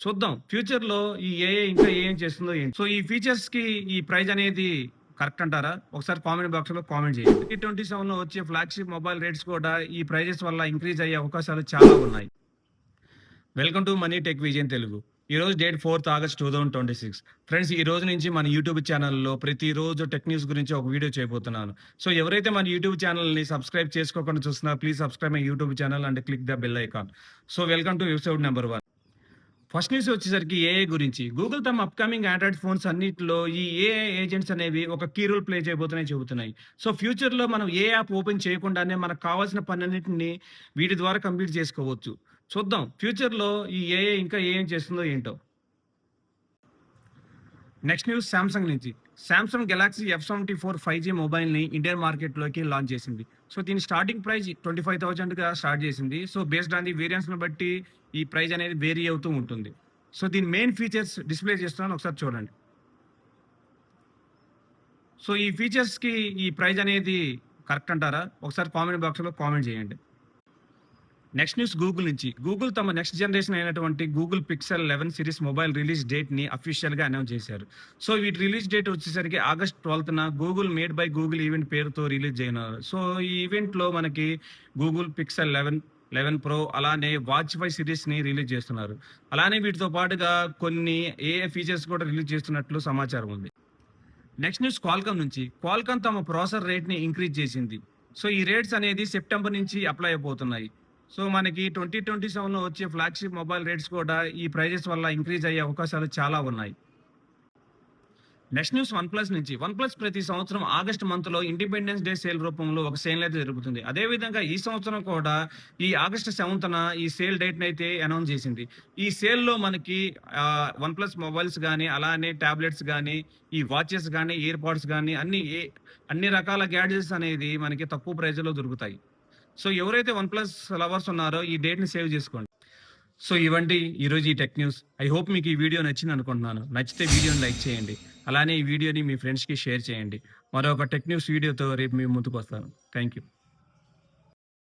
చూద్దాం. ఫ్యూచర్‌లో ఈ ఏఐ ఇంకా ఏం చేస్తుందో ఏంటి? సో, ఈ ఫీచర్స్‌కి ఈ ప్రైస్ అనేది కరెక్ట్ అంటారా? ఒకసారి కామెంట్ బాక్స్‌లో కామెంట్ చేయండి. T27లో వచ్చే ఫ్లాగ్‌షిప్ మొబైల్ రేట్స్ కూడా ఈ ప్రైజెస్ వల్ల ఇంక్రీజ్ అయ్యే అవకాశాలు చాలా ఉన్నాయి. Welcome to money tech vision Telugu. ఈరోజు డేట్ 4th ఆగస్ట్ 2026. ఫ్రెండ్స్, ఈ రోజు నుంచి మన యూట్యూబ్ ఛానల్‌లో ప్రతిరోజు టెక్ న్యూస్ గురించి ఒక వీడియో చేయబోతున్నాను. సో, ఎవరైతే మన యూట్యూబ్ ఛానల్‌ని సబ్స్క్రైబ్ చేసుకోకుండా చూస్తున్నారో please subscribe my YouTube channel and click the bell icon. So, welcome to episode number 1. First news వచ్చేసరికి ఏఐ గురించి. గూగుల్ తమ అప్‌కమింగ్ ఆండ్రాయిడ్ ఫోన్స్ అన్నిటిలో ఈ ఏఐ ఏజెంట్స్ అనేవి ఒక కీ రోల్ ప్లే చేయబోతున్నాయని చెబుతున్నాయి. సో, ఫ్యూచర్‌లో మనం ఏ యాప్ ఓపెన్ చేయకుండానే మనకు కావాల్సిన పనన్నిటిని వీటి ద్వారా కంప్లీట్ చేసుకోవచ్చు. చూద్దాం. ఫ్యూచర్‌లో ఈ ఏఐ ఇంకా ఏం చేస్తుందో ఏంటో. నెక్స్ట్ న్యూస్ సామ్సంగ్ నుంచి. సామ్సంగ్ గెలాక్సీ ఎఫ్74 5G మొబైల్‌ని ఇండియన్ మార్కెట్‌లోకి లాంచ్ చేసింది. సో, దీని స్టార్టింగ్ ప్రైస్ 25,000గా స్టార్ట్ చేసింది. సో, బేస్డ్ ఆన్ ది వేరియంట్స్‌ని బట్టి ఈ ప్రైస్ అనేది వేరీ అవుతూ ఉంటుంది. సో, దీని మెయిన్ ఫీచర్స్ డిస్‌ప్లే చేస్తున్నాను, ఒకసారి చూడండి. సో, ఈ ఫీచర్స్‌కి ఈ ప్రైస్ అనేది కరెక్ట్ అంటారా? ఒకసారి కామెంట్ బాక్స్‌లో కామెంట్ చేయండి. నెక్స్ట్ న్యూస్ గూగుల్ నుంచి. గూగుల్ తమ నెక్స్ట్ జనరేషన్ అయినటువంటి Google Pixel 11 series mobile release డేట్‌ని అఫీషియల్‌గా అనౌన్స్ చేశారు. సో, వీటి రిలీజ్ డేట్ వచ్చేసరికి ఆగస్ట్ 12న Google made by Google event పేరుతో రిలీజ్ చేయనున్నారు. సో, ఈ ఈవెంట్‌లో మనకి గూగుల్ పిక్సెల్ 11, 11 ప్రో అలానే వాచ్ 5 సిరీస్‌ని రిలీజ్ చేస్తున్నారు. అలానే వీటితో పాటుగా కొన్ని ఏఐ ఫీచర్స్ కూడా రిలీజ్ చేస్తున్నట్లు సమాచారం ఉంది. నెక్స్ట్ న్యూస్ క్వాల్కామ్ నుంచి. క్వాల్కామ్ తమ ప్రాసెసర్ రేట్‌ని ఇంక్రీజ్ చేసింది. సో, ఈ రేట్స్ అనేది సెప్టెంబర్ నుంచి అప్లై అయిపోతున్నాయి. సో, మనకి 2027లో వచ్చే ఫ్లాగ్‌షిప్ మొబైల్ రేట్స్ కూడా ఈ ప్రైజెస్ వల్ల ఇంక్రీజ్ అయ్యే అవకాశాలు చాలా ఉన్నాయి. నెక్స్ట్ న్యూస్ వన్‌ప్లస్ నుంచి. వన్‌ప్లస్ ప్రతి సంవత్సరం ఆగస్ట్ మంత్‌లో ఇండిపెండెన్స్ డే సేల్ రూపంలో ఒక సేల్ అయితే జరుగుతుంది. అదేవిధంగా ఈ సంవత్సరం కూడా ఈ ఆగస్ట్ 7న ఈ సేల్ డేట్‌ని అయితే అనౌన్స్ చేసింది. ఈ సేల్‌లో మనకి వన్‌ప్లస్ మొబైల్స్ గానీ, అలానే టాబ్లెట్స్ గానీ, ఈ వాచెస్ గానీ, ఇయర్ పాడ్స్ గానీ అన్ని రకాల గ్యాడ్జెట్స్ అనేది మనకి తక్కువ ప్రైస్‌లో దొరుకుతాయి. సో, ఎవరైతే వన్‌ప్లస్ లవర్స్ ఉన్నారో ఈ డేట్‌ని సేవ్ చేసుకోండి. సో, ఇవండి ఈరోజు ఈ టెక్ న్యూస్. ఐ హోప్ మీకు ఈ వీడియో నచ్చిందనుకుంటున్నాను. నచ్చితే వీడియోని లైక్ చేయండి. అలానే ఈ వీడియోని మీ ఫ్రెండ్స్‌కి షేర్ చేయండి. మరొక టెక్ న్యూస్ వీడియోతో రేపు మీ ముందుకొస్తాను. Thank you.